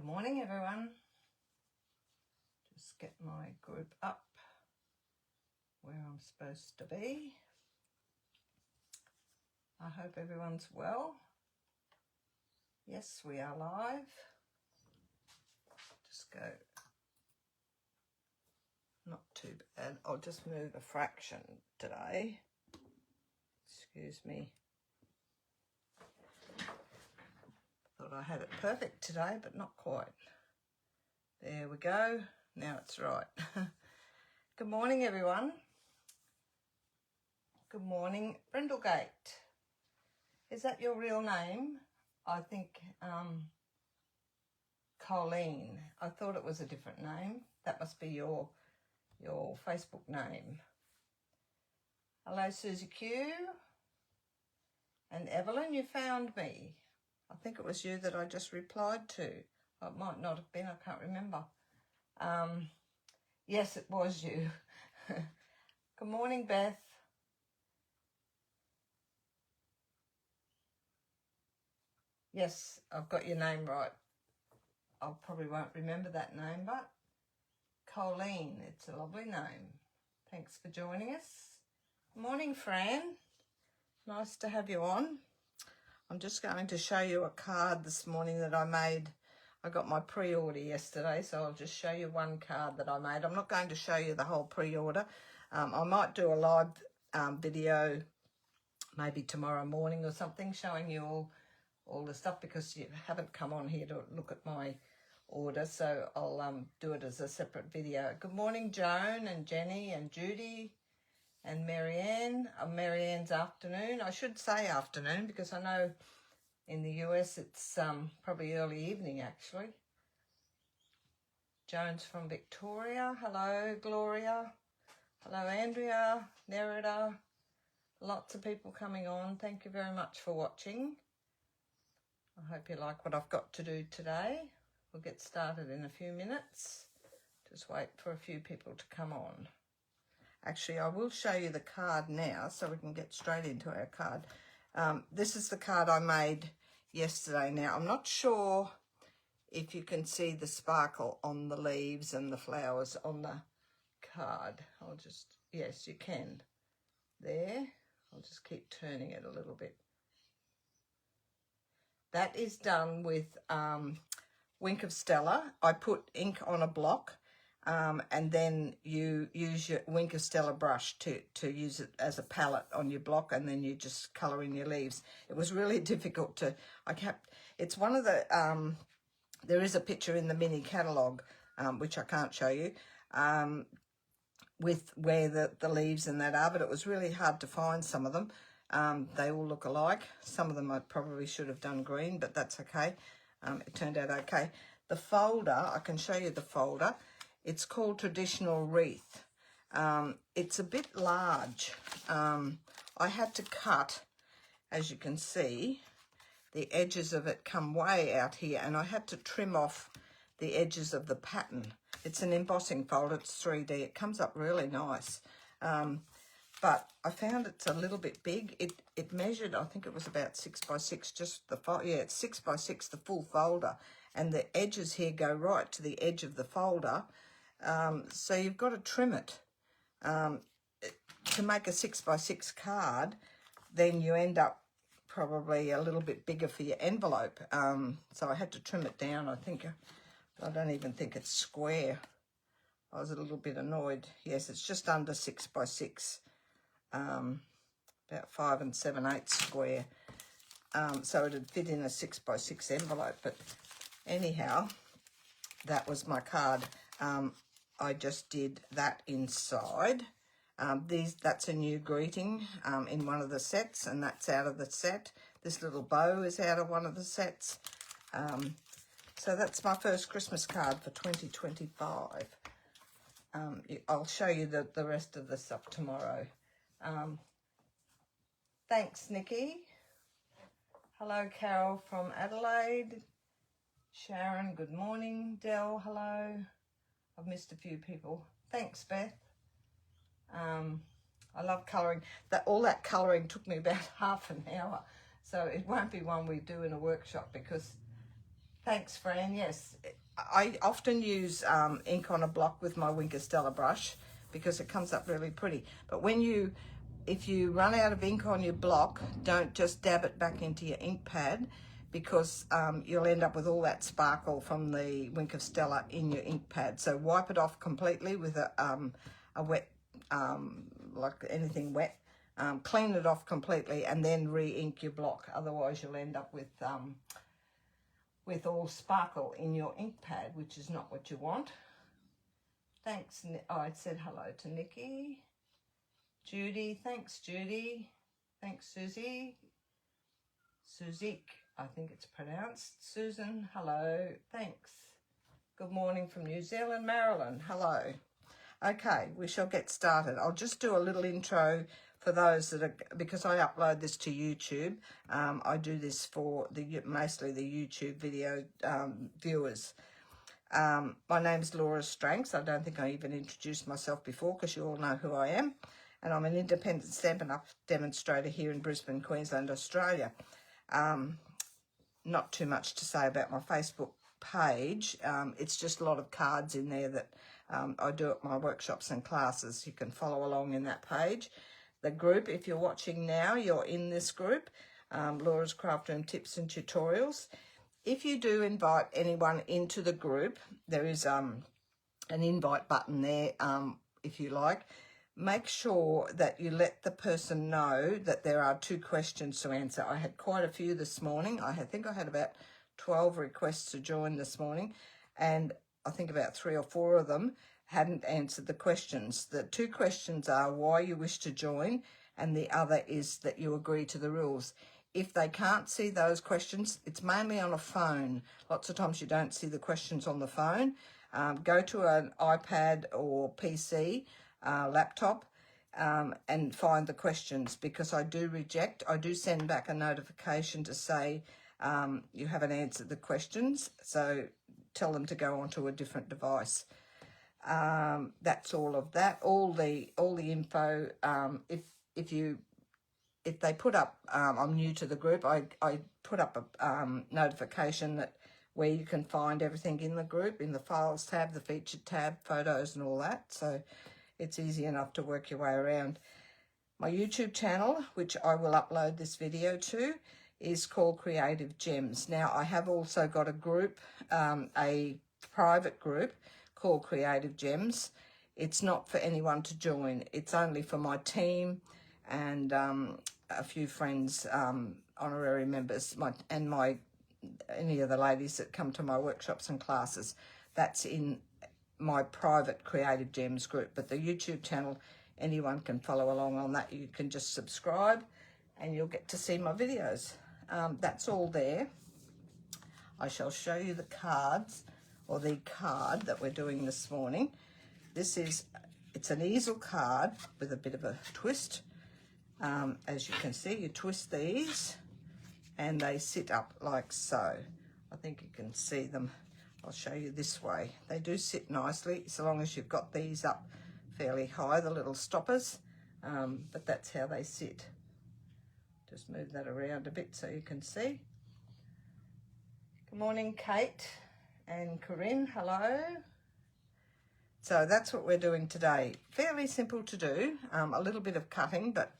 morning, everyone. Just get my group up where I'm supposed to be. I hope everyone's well. Yes, we are live. Just go. Not too bad. I'll just move a fraction today. Excuse me. Thought I had it perfect today, but not quite. There we go. Now it's right. Good morning, everyone. Good morning, Brindlegate. Is that your real name? I think Colleen. I thought it was a different name. That must be your Facebook name. Hello, Susie Q. And Evelyn, you found me. I think it was you that I just replied to. It might not have been, I can't remember. Yes, it was you. Good morning, Beth. Yes, I've got your name right. I probably won't remember that name, but Colleen, it's a lovely name. Thanks for joining us. Morning, Fran. Nice to have you on. I'm just going to show you a card this morning that I made. I got my pre-order yesterday, so I'll just show you one card that I made. I'm not going to show you the whole pre-order. I might do a live video maybe tomorrow morning or something showing you all the stuff because you haven't come on here to look at my order, so I'll do it as a separate video. Good morning, Joan and Jenny and Judy and Marianne. Marianne's afternoon. I should say afternoon because I know in the US it's probably early evening actually. Joan's from Victoria. Hello, Gloria. Hello, Andrea, Nerida. Lots of people coming on. Thank you very much for watching. I hope you like what I've got to do today. We'll get started in a few minutes. Just wait for a few people to come on. Actually, I will show you the card now so we can get straight into our card. This is the card I made yesterday. Now, I'm not sure if you can see the sparkle on the leaves and the flowers on the card. Yes, you can. There. I'll just keep turning it a little bit. That is done with Wink of Stella. I put ink on a block and then you use your Wink of Stella brush to use it as a palette on your block, and then you just colour in your leaves. It was really difficult to, it's one of the, there is a picture in the mini catalogue, which I can't show you, with where the leaves and that are, but it was really hard to find some of them. They all look alike. Some of them I probably should have done green, but that's okay. It turned out okay. The folder, I can show you the folder. It's called Traditional Wreath. It's a bit large. I had to cut, as you can see, the edges of it come way out here, and I had to trim off the edges of the pattern. It's an embossing folder. It's 3D. It comes up really nice. But I found it's a little bit big. It measured, I think it was about 6 by 6, just the folder. Yeah, it's 6 by 6, the full folder. And the edges here go right to the edge of the folder. So you've got to trim it. To make a 6 by 6 card, then you end up probably a little bit bigger for your envelope. So I had to trim it down. I don't even think it's square. I was a little bit annoyed. Yes, it's just under 6 by 6. About 5 7/8 square, so it'd fit in a 6 by 6 envelope. But anyhow, that was my card. I just did that inside. That's a new greeting in one of the sets, and that's out of the set. This little bow is out of one of the sets. So that's my first Christmas card for 2025. I'll show you the rest of the stuff tomorrow. Thanks, Nikki. Hello, Carol from Adelaide. Sharon, good morning. Del, hello. I've missed a few people. Thanks, Beth. I love colouring. All that colouring took me about half an hour, so it won't be one we do in a workshop because Thanks, Fran. Yes, I often use ink on a block with my Wink of Stella brush because it comes up really pretty. But if you run out of ink on your block, don't just dab it back into your ink pad, because you'll end up with all that sparkle from the Wink of Stella in your ink pad. So wipe it off completely with a wet, like anything wet. Clean it off completely and then re-ink your block. Otherwise you'll end up with all sparkle in your ink pad, which is not what you want. Thanks. Oh, I said hello to Nikki. Judy, thanks Judy. Thanks Susie. Suzik, I think it's pronounced. Susan, hello. Thanks. Good morning from New Zealand. Marilyn, hello. Okay, we shall get started. I'll just do a little intro for those that are, because I upload this to YouTube. I do this for mostly the YouTube video viewers. My name's Laura Stranks. I don't think I even introduced myself before, because you all know who I am. And I'm an independent Stampin' Up! Demonstrator here in Brisbane, Queensland, Australia. Not too much to say about my Facebook page. It's just a lot of cards in there that I do at my workshops and classes. You can follow along in that page. The group, if you're watching now, you're in this group, Laura's Craft Room Tips and Tutorials. If you do invite anyone into the group, there is an invite button there, if you like. Make sure that you let the person know that there are 2 questions to answer. I had quite a few this morning. I think I had about 12 requests to join this morning, and I think about 3 or 4 of them hadn't answered the questions. The 2 questions are why you wish to join, and the other is that you agree to the rules. If they can't see those questions, it's mainly on a phone. Lots of times you don't see the questions on the phone. Go to an iPad or PC, laptop, and find the questions, because I do send back a notification to say you haven't answered the questions, so tell them to go onto a different device. That's all of that. All the info. If they put up, I'm new to the group, I put up a notification that where you can find everything in the group, in the files tab, the featured tab, photos and all that. So it's easy enough to work your way around. My YouTube channel, which I will upload this video to, is called Creative Gems. Now, I have also got a group, a private group called Creative Gems. It's not for anyone to join. It's only for my team and a few friends, honorary members, any of the ladies that come to my workshops and classes. That's in my private Creative Gems group. But the YouTube channel, anyone can follow along on that. You can just subscribe and you'll get to see my videos. That's all there. I shall show you the cards, or the card that we're doing this morning. It's an easel card with a bit of a twist. As you can see, you twist these and they sit up like so. I think you can see them. I'll show you this way. They do sit nicely, so long as you've got these up fairly high, the little stoppers, but that's how they sit. Just move that around a bit so you can see. Good morning, Kate and Corinne, hello. So that's what we're doing today. Fairly simple to do, a little bit of cutting, but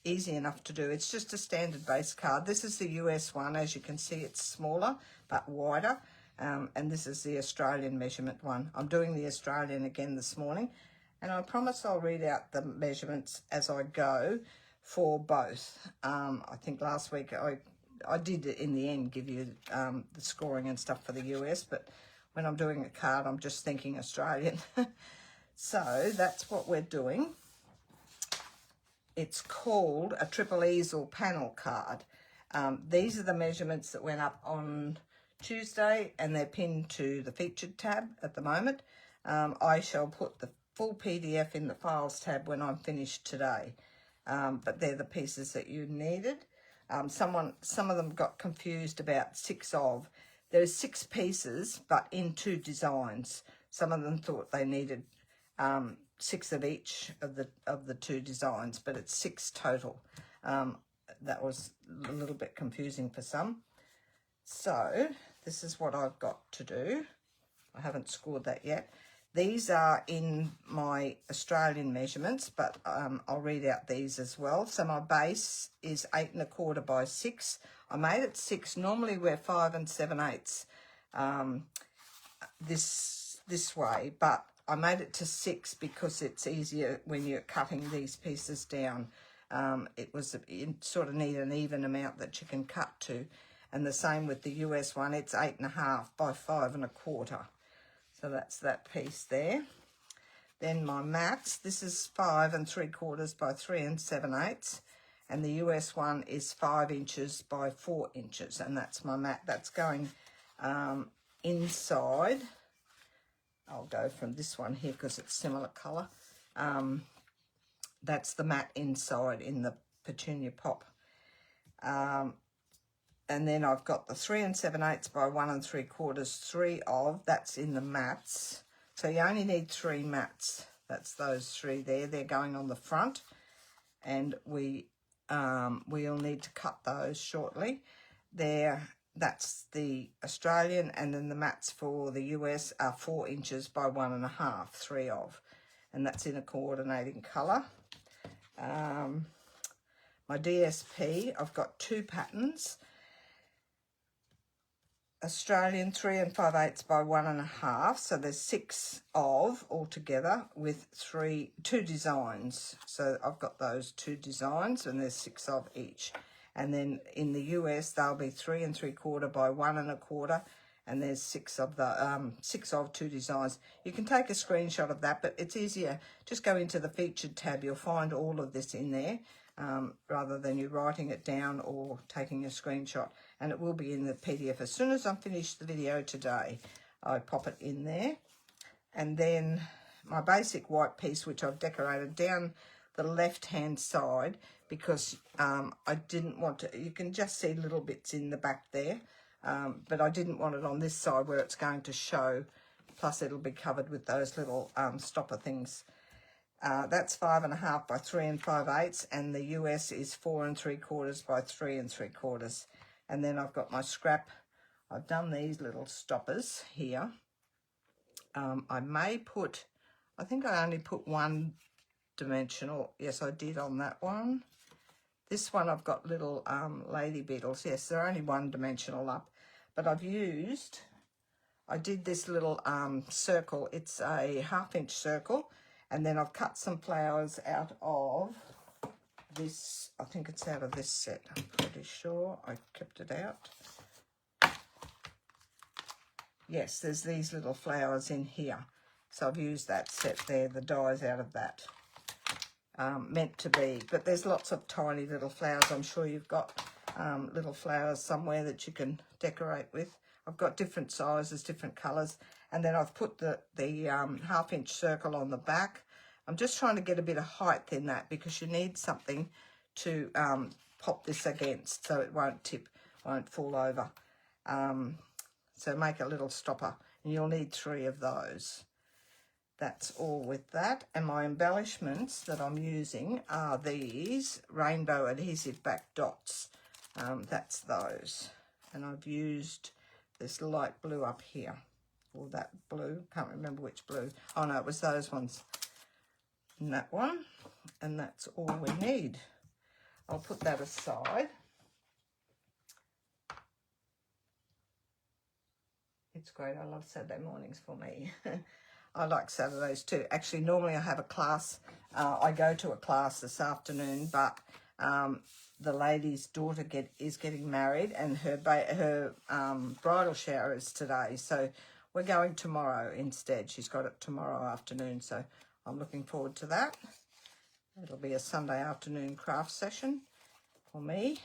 easy enough to do. It's just a standard base card. This is the US one. As you can see, it's smaller but wider, and this is the Australian measurement one. I'm doing the Australian again this morning, and I promise I'll read out the measurements as I go for both. I think last week I did in the end give you the scoring and stuff for the US, but when I'm doing a card, I'm just thinking Australian. So that's what we're doing. It's called a triple easel panel card. These are the measurements that went up on Tuesday, and they're pinned to the featured tab at the moment. I shall put the full PDF in the files tab when I'm finished today. But they're the pieces that you needed. Some of them got confused about 6 of. There's 6 pieces, but in 2 designs. Some of them thought they needed 6 of each of the 2 designs, but it's 6 total. That was a little bit confusing for some. So this is what I've got to do. I haven't scored that yet. These are in my Australian measurements, but I'll read out these as well. So my base is 8 1/4 by 6. I made it 6. Normally we're 5 7/8 this way, but I made it to 6 because it's easier when you're cutting these pieces down. You sort of need an even amount that you can cut to. And the same with the US one, it's 8 1/2 by 5 1/4. So that's that piece there. Then my mats, this is 5 3/4 by 3 7/8. And the US one is 5 inches by 4 inches. And that's my mat. That's going inside. I'll go from this one here because it's similar colour. That's the mat inside in the petunia pop. And then I've got the 3 7/8 by 1 3/4, 3 of, that's in the mats. So you only need 3 mats. That's those 3 there. They're going on the front. And we'll need to cut those shortly. That's the Australian, and then the mats for the US are 4 inches by 1 1/2, 3 of. And that's in a coordinating colour. My DSP, I've got 2 patterns. Australian 3 5/8 by 1 1/2, so there's 6 of altogether with 2 designs. So I've got those 2 designs, and there's 6 of each. And then in the US they'll be 3 3/4 by 1 1/4, and there's 6 of the 6 of 2 designs. You can take a screenshot of that, but it's easier. Just go into the featured tab. You'll find all of this in there. Rather than you writing it down or taking a screenshot, and it will be in the PDF. As soon as I finish the video today, I pop it in there. And then my basic white piece, which I've decorated down the left hand side because I didn't want to, you can just see little bits in the back there, but I didn't want it on this side where it's going to show, plus it'll be covered with those little stopper things. That's 5 1/2 by 3 5/8, and the US is 4 3/4 by 3 3/4. And then I've got my scrap. I've done these little stoppers here. I may put, I think I only put 1 dimensional. Yes, I did on that one. This one I've got little lady beetles. Yes, they're only 1 dimensional up, but I did this little circle. It's a 1/2 inch circle. And then I've cut some flowers out of this, I think it's out of this set. I'm pretty sure I kept it out. Yes, there's these little flowers in here. So I've used that set there, the dies out of that. Meant to be. But there's lots of tiny little flowers. I'm sure you've got little flowers somewhere that you can decorate with. I've got different sizes, different colours. And then I've put the 1/2 inch circle on the back. I'm just trying to get a bit of height in that because you need something to pop this against so it won't tip, won't fall over. So make a little stopper, and you'll need 3 of those. That's all with that. And my embellishments that I'm using are these rainbow adhesive back dots. That's those. And I've used this light blue up here, or that blue, can't remember which blue. Oh no, it was those ones. And that one, and that's all we need. I'll put that aside. It's great. I love Saturday mornings for me. I like Saturdays too. Actually, normally I have a class. I go to a class this afternoon, but the lady's daughter is getting married, and her bridal shower is today. So we're going tomorrow instead. She's got it tomorrow afternoon, so I'm looking forward to that. It'll be a Sunday afternoon craft session for me.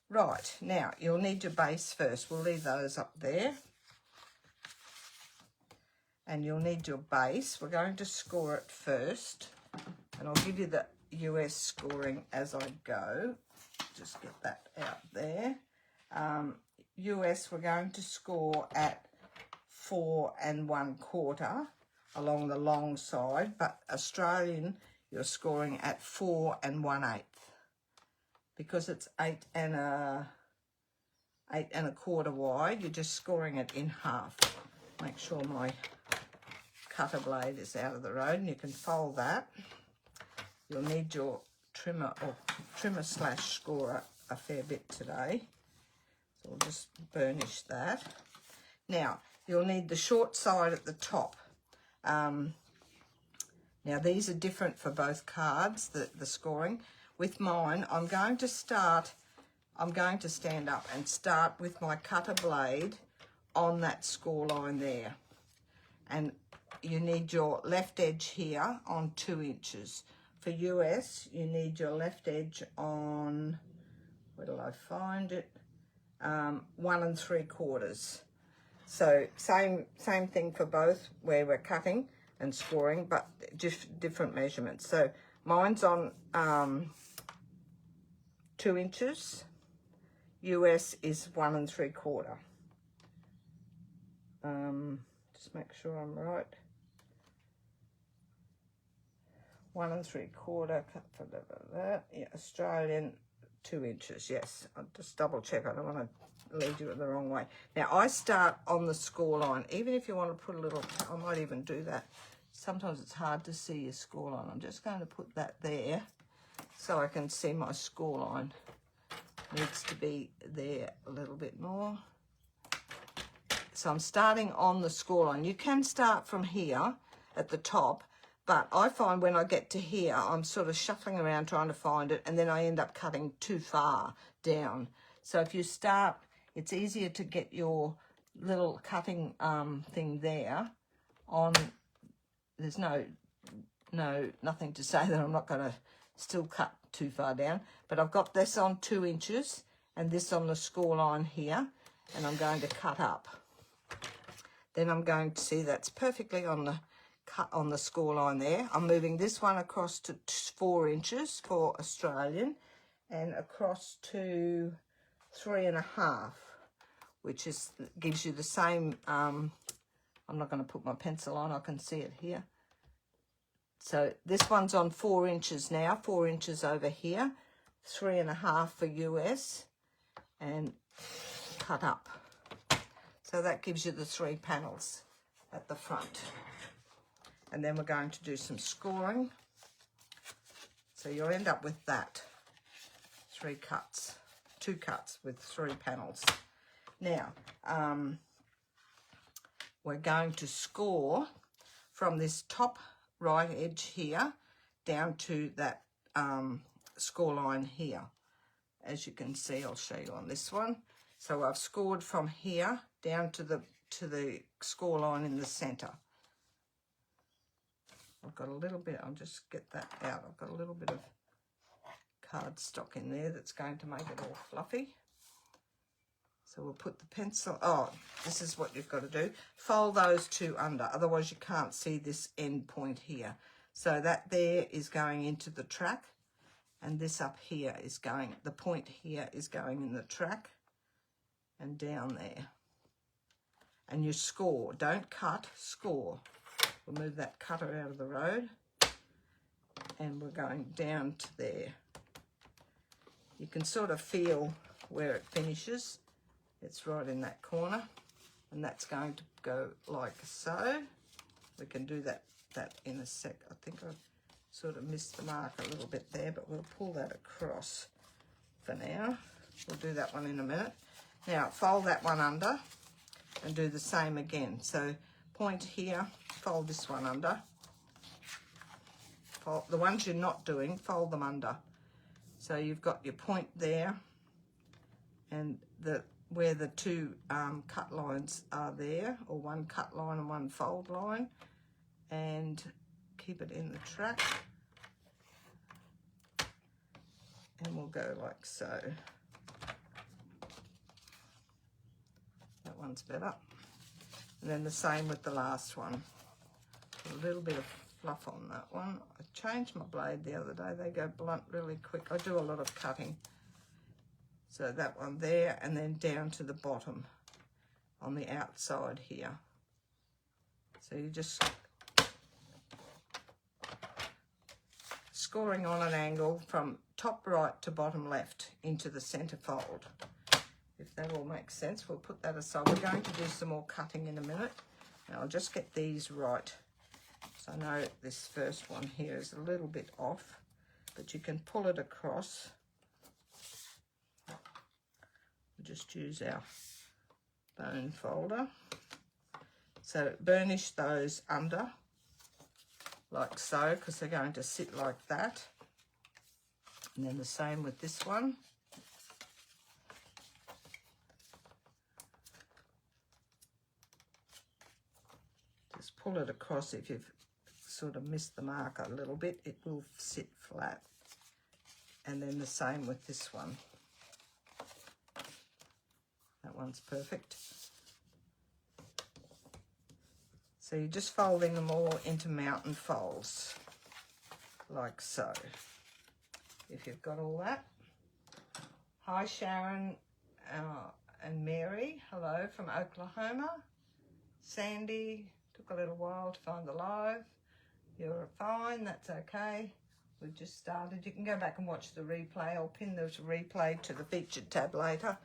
Right, now you'll need your base first. We'll leave those up there. And you'll need your base. We're going to score it first, and I'll give you the US scoring as I go. Just get that out there. US, we're going to score at 4 1/4 along the long side, but Australian, you're scoring at 4 1/8 because it's 8 1/8 8 1/4 wide. You're just scoring it in half. Make sure my cutter blade is out of the road, and you can fold that. You'll need your trimmer or trimmer / scorer a fair bit today. So we'll just burnish that. Now, you'll need the short side at the top. Now, these are different for both cards, the scoring. With mine, I'm going to stand up and start with my cutter blade on that score line there. And you need your left edge here on 2 inches. For US, you need your left edge on, where did I find it? 1 3/4. So same thing for both, where we're cutting and scoring, but just different measurements. So mine's on 2 inches. US is 1 3/4. Just make sure I'm right. 1 3/4, cut for that. Yeah, Australian 2 inches. Yes, I'll just double check. I don't want to lead you the wrong way. Now I start on the score line. Even if you want to put a little, I might even do that. Sometimes it's hard to see your score line. I'm just going to put that there so I can see my score line. Needs to be there a little bit more. So I'm starting on the score line. You can start from here at the top, but I find when I get to here, I'm sort of shuffling around trying to find it, and then I end up cutting too far down. So if you start, it's easier to get your little cutting thing there on. There's nothing to say that I'm not going to still cut too far down, but I've got this on 2 inches and this on the score line here, and I'm going to cut up. Then I'm going to see that's perfectly on the score line there. I'm moving this one across to 4 inches for Australian, and across to 3 1/2, which gives you the same. I'm not going to put my pencil on. I can see it here. So this one's on 4 inches now, 4 inches over here, 3 1/2 for US, and cut up. So that gives you the 3 panels at the front. And then we're going to do some scoring. So you'll end up with that. 2 cuts with 3 panels. Now, we're going to score from this top right edge here down to that score line here. As you can see, I'll show you on this one. So I've scored from here down to the score line in the center. I've got a little bit, I'll just get that out. I've got a little bit of cardstock in there that's going to make it all fluffy. So we'll put the pencil, this is what you've got to do. Fold those 2 under, otherwise you can't see this end point here. So that there is going into the track, and this up here is going, the point here is going in the track and down there. And you score, don't cut, score. We'll move that cutter out of the road, and we're going down to there. You can sort of feel where it finishes. It's right in that corner, and that's going to go like so. We can do that in a sec. I think I sort of missed the mark a little bit there, but we'll pull that across for now. We'll do that one in a minute. Now fold that one under and do the same again. So point here, fold this one under. Fold, the ones you're not doing, fold them under. So you've got your point there, and where the 2 cut lines are there, or 1 cut line and 1 fold line, and keep it in the track. And we'll go like so. That one's better. And then the same with the last one. A little bit of fluff on that one. I changed my blade the other day. They go blunt really quick. I do a lot of cutting. So that one there, and then down to the bottom on the outside here. So you just scoring on an angle from top right to bottom left into the center fold. if that all makes sense. We'll put that aside. We're going to do some more cutting in a minute. Now I'll just get these right. So I know this first one here is a little bit off, but you can pull it across. We'll just use our bone folder. So burnish those under, like so, because they're going to sit like that. And then the same with this one. Just pull it across. If you've sort of missed the mark a little bit, it will sit flat. And then the same with this one. That one's perfect. So you're just folding them all into mountain folds, like so. If you've got all that. Hi Sharon and Mary, hello from Oklahoma. Sandy, took a little while to find the live. You're fine, that's okay. We've just started. You can go back and watch the replay. I'll pin the replay to the featured tab later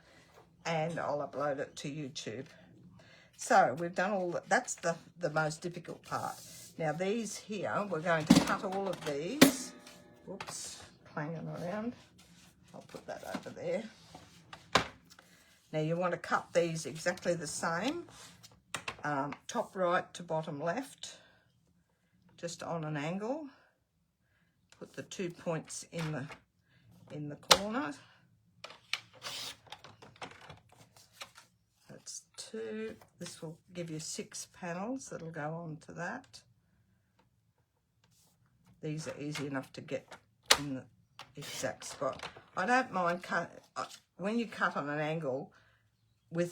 and I'll upload it to YouTube. So we've done all that. That's the most difficult part. Now these here, we're going to cut all of these. Whoops, clanging around. I'll put that over there. Now you want to cut these exactly the same, top right to bottom left, just on an angle. Put the 2 points in the corner. That's 2. This will give you 6 panels that'll go on to that. These are easy enough to get in the exact spot. I don't mind when you cut on an angle,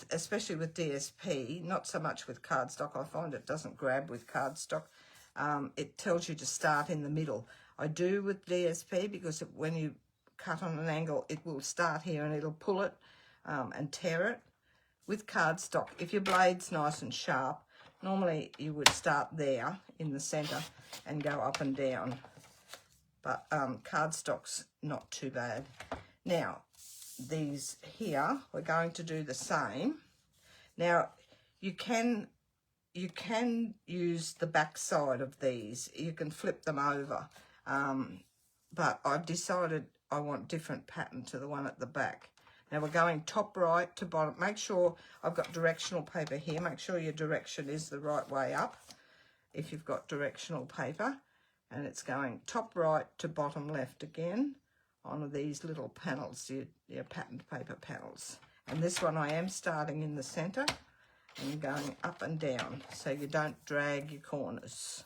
especially with DSP, not so much with cardstock. I find it doesn't grab with cardstock. It tells you to start in the middle. I do with DSP because when you cut on an angle, it will start here and it'll pull it and tear it. With cardstock, if your blade's nice and sharp, normally you would start there in the center and go up and down. But cardstock's not too bad. Now, these here, we're going to do the same. Now, you can use the back side of these. You can flip them over. But I've decided I want different pattern to the one at the back. Now we're going top right to bottom. Make sure I've got directional paper here. Make sure your direction is the right way up if you've got directional paper. And it's going top right to bottom left again on these little panels, your patterned paper panels. And this one I am starting in the center and going up and down so you don't drag your corners.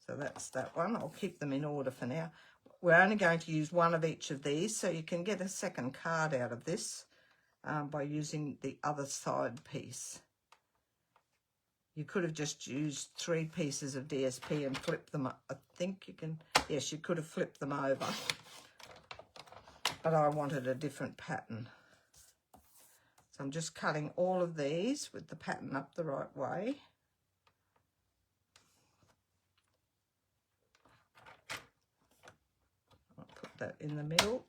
So that's that one. I'll keep them in order for now. We're only going to use one of each of these, so you can get a second card out of this by using the other side piece. You could have just used 3 pieces of DSP and flipped them up. I think you can, yes, you could have flipped them over, but I wanted a different pattern. So I'm just cutting all of these with the pattern up the right way. That in the middle.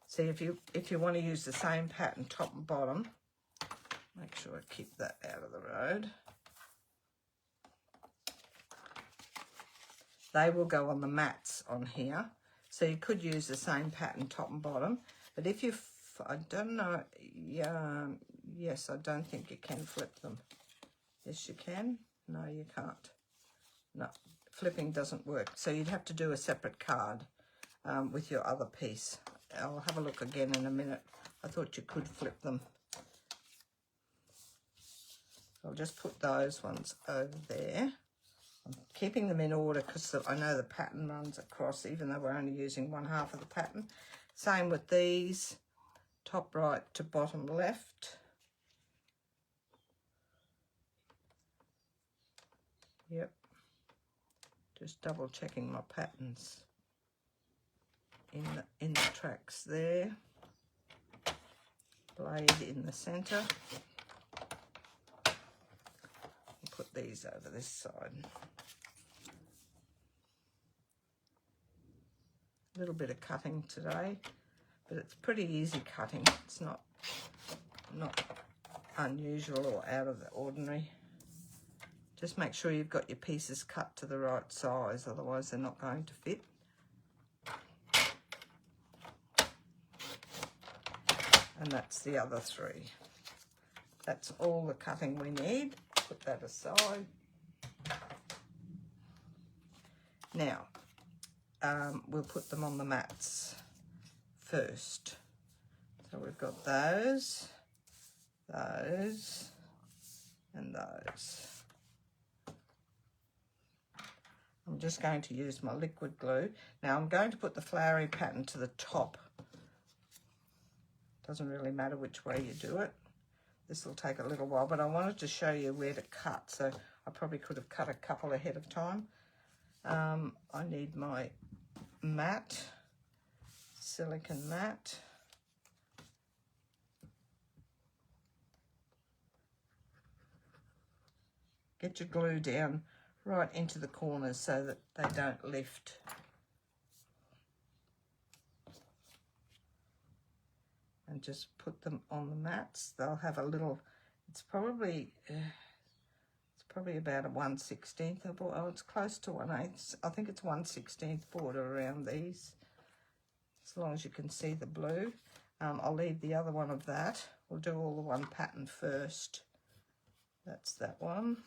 See, if you want to use the same pattern top and bottom, make sure I keep that out of the road. They will go on the mats on here, so you could use the same pattern top and bottom. But if you, I don't know, yeah, yes, I don't think you can flip them. Yes, you can. No, you can't. No. Flipping doesn't work, so you'd have to do a separate card with your other piece. I'll have a look again in a minute. I thought you could flip them. I'll just put those ones over there. I'm keeping them in order because I know the pattern runs across, even though we're only using 1/2 of the pattern. Same with these, top right to bottom left. Yep. Just double checking my patterns in the tracks there. Blade in the center. I'll put these over this side. A little bit of cutting today, but it's pretty easy cutting. It's not unusual or out of the ordinary. Just make sure you've got your pieces cut to the right size, otherwise they're not going to fit. And that's the other 3. That's all the cutting we need. Put that aside. Now, we'll put them on the mats first. So we've got those, and those. I'm just going to use my liquid glue. Now I'm going to put the flowery pattern to the top. Doesn't really matter which way you do it. This will take a little while, but I wanted to show you where to cut, so I probably could have cut a couple ahead of time. I need my mat, silicone mat. Get your glue down right into the corners so that they don't lift. And just put them on the mats. They'll have a little, it's probably about a 1/16. Oh, it's close to 1/8. I think it's 1/16 border around these, as long as you can see the blue. I'll leave the other one of that. We'll do all the one pattern first. That's that one.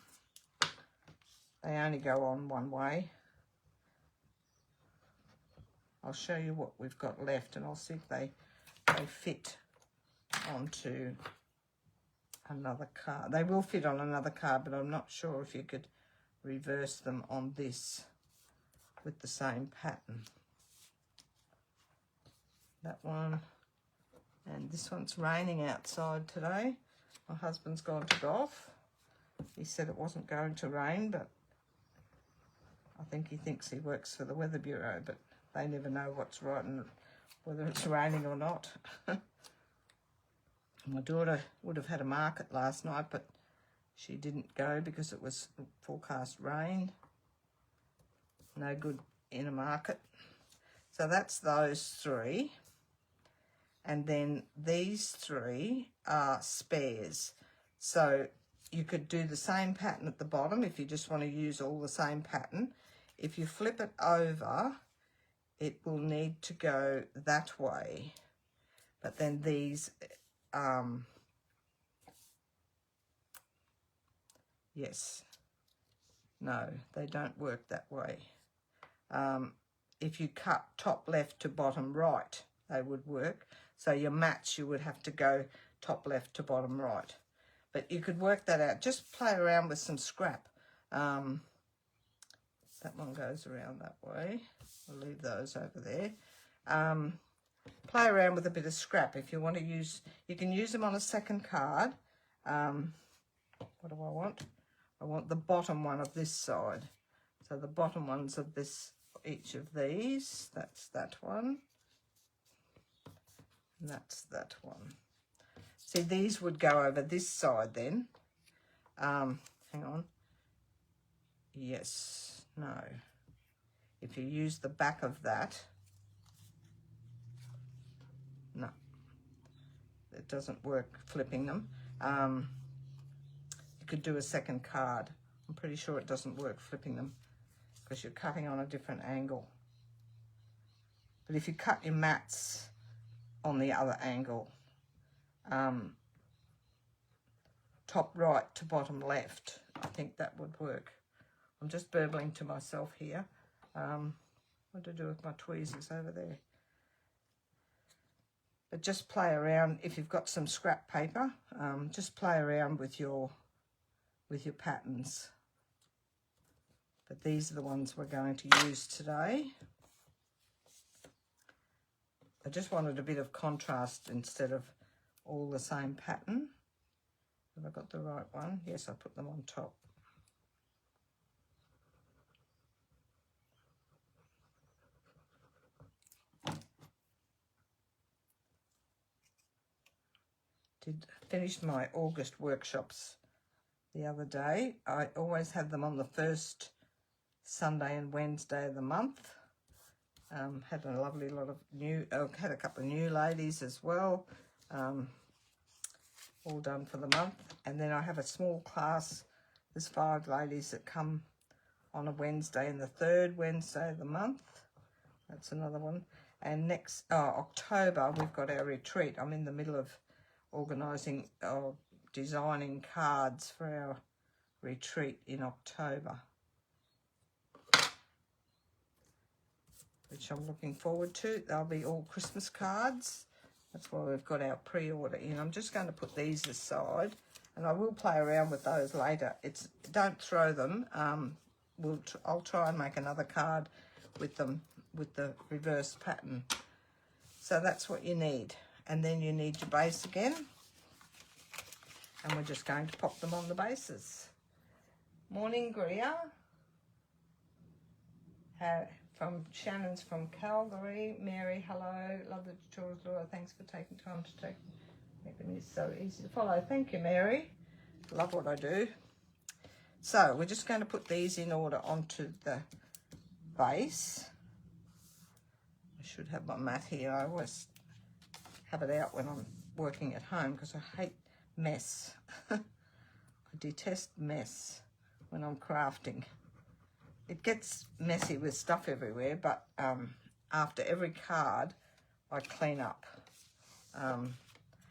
They only go on one way. I'll show you what we've got left, and I'll see if they fit onto another card. They will fit on another card, but I'm not sure if you could reverse them on this with the same pattern. That one, and this one's raining outside today. My husband's gone to golf. He said it wasn't going to rain, but I think he thinks he works for the Weather Bureau, but they never know what's right and whether it's raining or not. My daughter would have had a market last night, but she didn't go because it was forecast rain. No good in a market. So that's those 3. And then these 3 are spares. So you could do the same pattern at the bottom if you just want to use all the same pattern. If you flip it over, it will need to go that way. But then these, yes, no, they don't work that way. If you cut top left to bottom right, they would work. So your mats, you would have to go top left to bottom right. But you could work that out. Just play around with some scrap. That one goes around that way. I'll leave those over there. Play around with a bit of scrap. If you want to use, you can use them on a second card. What do I want? I want the bottom one of this side. So the bottom ones of this, each of these, that's that one. And that's that one. See, these would go over this side then. Hang on. Yes, no. If you use the back of that, no, it doesn't work flipping them. You could do a second card. I'm pretty sure it doesn't work flipping them because you're cutting on a different angle. But if you cut your mats on the other angle, top right to bottom left, I think that would work. I'm just burbling to myself here. What to do with my tweezers over there? But just play around. If you've got some scrap paper, just play around with your patterns. But these are the ones we're going to use today. I just wanted a bit of contrast instead of all the same pattern. Have I got the right one? Yes, I put them on top. Finished my August workshops the other day. I always have them on the first Sunday and Wednesday of the month. Had a lovely lot of new, had a couple of new ladies as well, all done for the month. And then I have a small class. There's 5 ladies that come on a Wednesday and the 3rd Wednesday of the month. That's another one. And next October, we've got our retreat. I'm in the middle of organising or designing cards for our retreat in October, which I'm looking forward to. They'll be all Christmas cards. That's why we've got our pre-order in. I'm just going to put these aside, and I will play around with those later. Don't throw them. I'll try and make another card with them with the reverse pattern. So that's what you need. And then you need your base again. And we're just going to pop them on the bases. Morning, Gria. From Shannon's from Calgary. Mary, hello. Love the tutorials, Laura. Thanks for taking time to make them so easy to follow. Thank you, Mary. Love what I do. So we're just going to put these in order onto the base. I should have my mat here. I always have it out when I'm working at home because I hate mess. I detest mess when I'm crafting. It gets messy with stuff everywhere, but after every card, I clean up.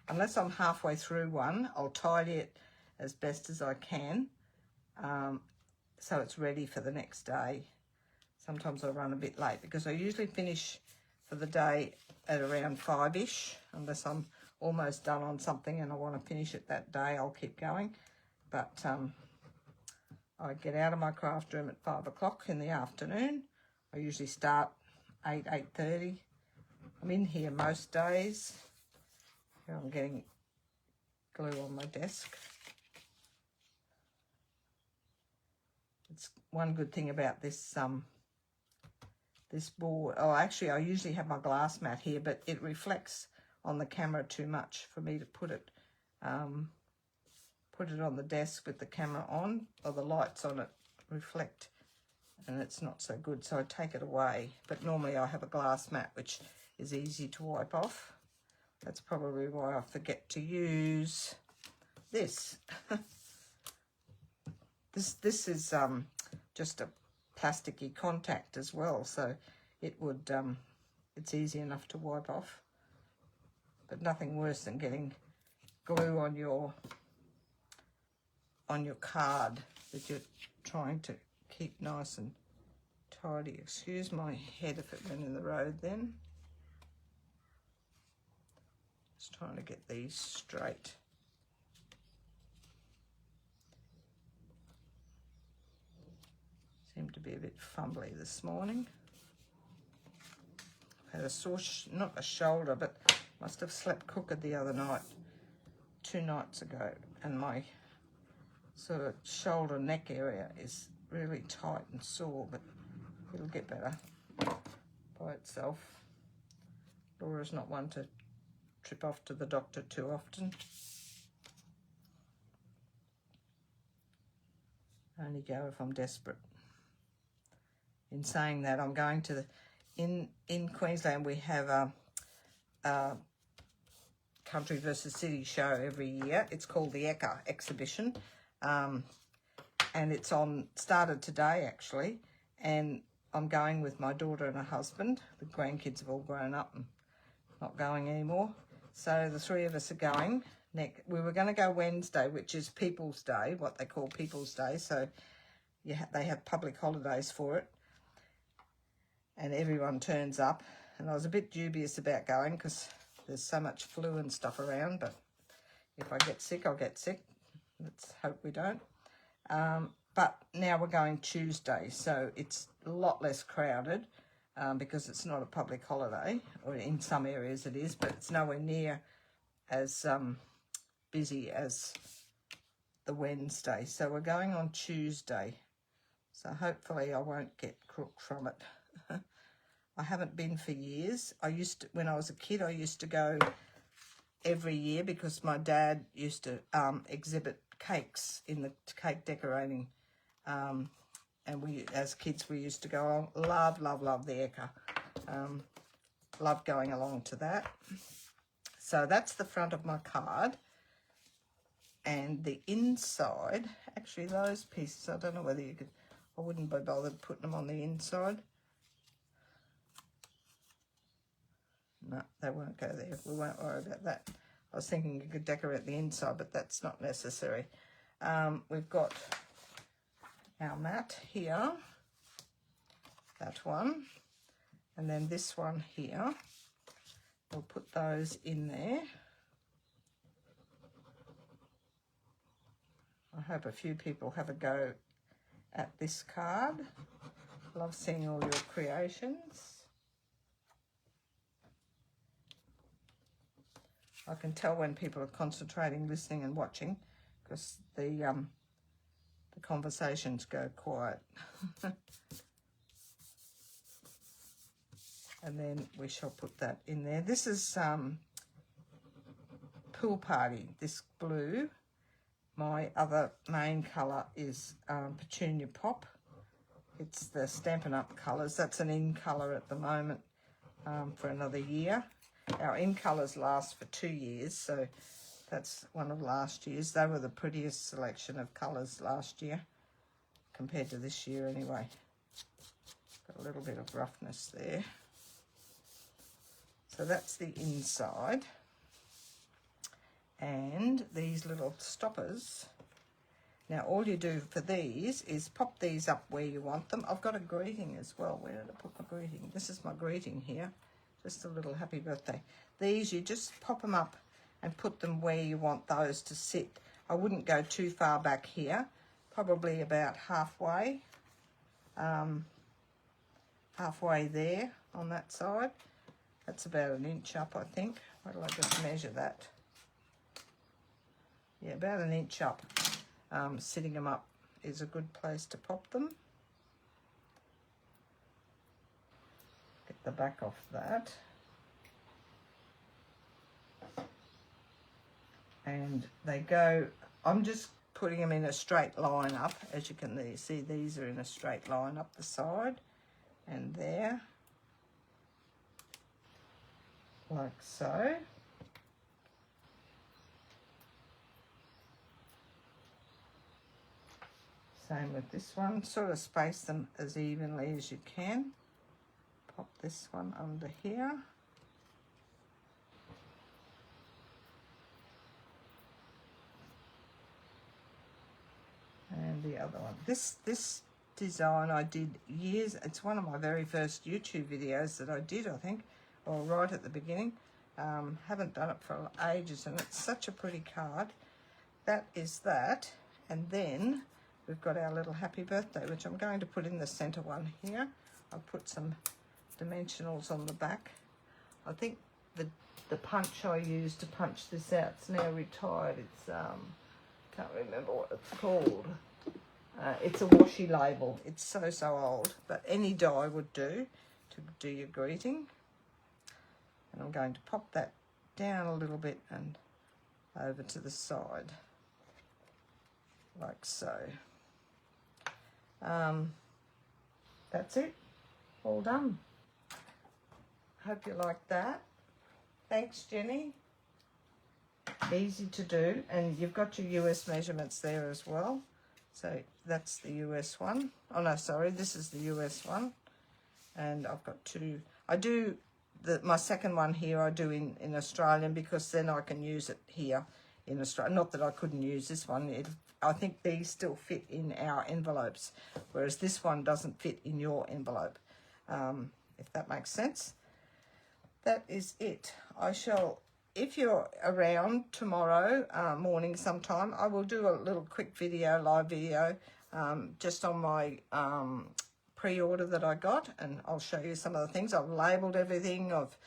Unless I'm halfway through one, I'll tidy it as best as I can, so it's ready for the next day. Sometimes I run a bit late because I usually finish for the day at around 5-ish, unless I'm almost done on something and I want to finish it that day, I'll keep going. But I get out of my craft room at 5 o'clock in the afternoon. I usually start 8:30. I'm in here most days. Here I'm getting glue on my desk. It's one good thing about this this board. Oh, actually, I usually have my glass mat here, but it reflects on the camera too much for me to put it on the desk with the camera on, or the lights on it reflect, and it's not so good, so I take it away. But normally I have a glass mat which is easy to wipe off. That's probably why I forget to use this. This is just a plasticky contact as well, so it would it's easy enough to wipe off, but nothing worse than getting glue on your card that you're trying to keep nice and tidy. Excuse my head if it went in the road then. Just trying to get these straight. Seem to be a bit fumbly this morning. I've had a sore, not a shoulder, but must have slept crooked the other night, 2 nights ago, and my sort of shoulder neck area is really tight and sore, but it'll get better by itself. Laura's not one to trip off to the doctor too often. I only go if I'm desperate. In saying that, I'm going to in Queensland we have a country versus city show every year. It's called the Eka exhibition, and it's started today actually, and I'm going with my daughter and her husband. The grandkids have all grown up and not going anymore, so the 3 of us are going. We were going to go Wednesday, which is People's Day, what they call People's Day, so they have public holidays for it, and everyone turns up. And I was a bit dubious about going because there's so much flu and stuff around, but if I get sick, I'll get sick. Let's hope we don't. But now we're going Tuesday, so it's a lot less crowded because it's not a public holiday, or in some areas it is, but it's nowhere near as busy as the Wednesday. So we're going on Tuesday, so hopefully I won't get crook from it. I haven't been for years. When I was a kid, I used to go every year because my dad used to exhibit cakes in the cake decorating, and we, as kids, we used to go on. Love the Eka. Love going along to that. So that's the front of my card. And the inside, actually those pieces, I don't know whether you could, I wouldn't be bothered putting them on the inside. No, they won't go there. We won't worry about that. I was thinking you could decorate the inside, but that's not necessary. We've got our mat here, that one, and then this one here. We'll put those in there. I hope a few people have a go at this card. Love seeing all your creations. I can tell when people are concentrating, listening and watching, because the conversations go quiet. And then we shall put that in there. This is Pool Party, this blue. My other main colour is Petunia Pop. It's the Stampin' Up! Colours. That's an in colour at the moment for another year. Our in colours last for 2 years, so that's one of last year's. They were the prettiest selection of colours last year, compared to this year anyway. Got a little bit of roughness there. So that's the inside. And these little stoppers. Now all you do for these is pop these up where you want them. I've got a greeting as well. Where did I put my greeting? This is my greeting here. Just a little happy birthday. These, you just pop them up and put them where you want those to sit. I wouldn't go too far back here. Probably about halfway. Halfway there on that side. That's about an inch up, I think. Why don't I just measure that? Yeah, about an inch up. Sitting them up is a good place to pop them. Get the back off that. And they go, I'm just putting them in a straight line up. As you can see, these are in a straight line up the side and there. Like so. Same with this one. Sort of space them as evenly as you can. Pop this one under here. And the other one. This design I did years. It's one of my very first YouTube videos that I did, I think, or right at the beginning. Haven't done it for ages, and it's such a pretty card. That is that. And then we've got our little happy birthday, which I'm going to put in the center one here. I'll put some dimensionals on the back. I think the punch I used to punch this out, it's now retired. It's can't remember what it's called. It's a washi label. It's so old, but any die would do to do your greeting. And I'm going to pop that down a little bit and over to the side, like so. That's it, all done. Hope you like that. Thanks, Jenny. Easy to do, and you've got your US measurements there as well. So that's the US one. Oh no, sorry, this is the US one. And I've got two. I do my second one here I do in Australian, because then I can use it here in Australia. Not that I couldn't use this one. I think these still fit in our envelopes, whereas this one doesn't fit in your envelope, if that makes sense. That is it. I shall, if you're around tomorrow morning sometime, I will do a little quick video, live video, just on my pre-order that I got, and I'll show you some of the things. I've labelled everything, I've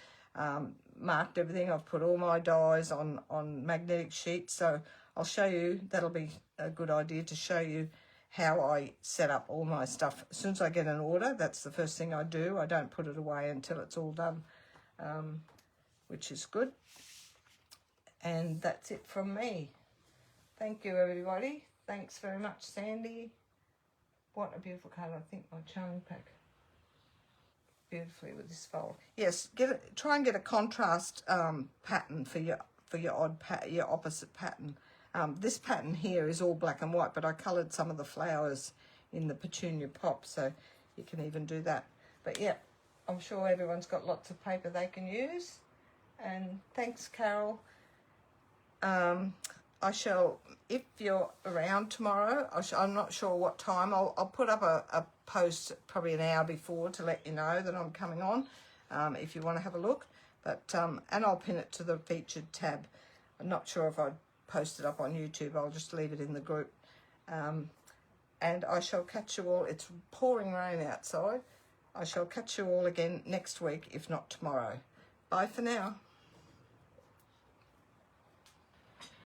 marked everything, I've put all my dies on magnetic sheets, so I'll show you. That'll be a good idea to show you how I set up all my stuff. As soon as I get an order, that's the first thing I do. I don't put it away until it's all done, which is good. And that's it from me. Thank you, everybody. Thanks very much, Sandy. What a beautiful colour. I think my charming pack. beautifully with this fold. Yes, try and get a contrast pattern for your your opposite pattern. This pattern here is all black and white, but I coloured some of the flowers in the petunia pop, so you can even do that. But yeah, I'm sure everyone's got lots of paper they can use. And thanks, Carol. I shall, if you're around tomorrow, I'm not sure what time, I'll put up a post probably an hour before to let you know that I'm coming on, if you want to have a look. But and I'll pin it to the featured tab. I'm not sure if I'd post it up on YouTube. I'll just leave it in the group. And I shall catch you all. It's pouring rain outside. I shall catch you all again next week, if not tomorrow. Bye for now.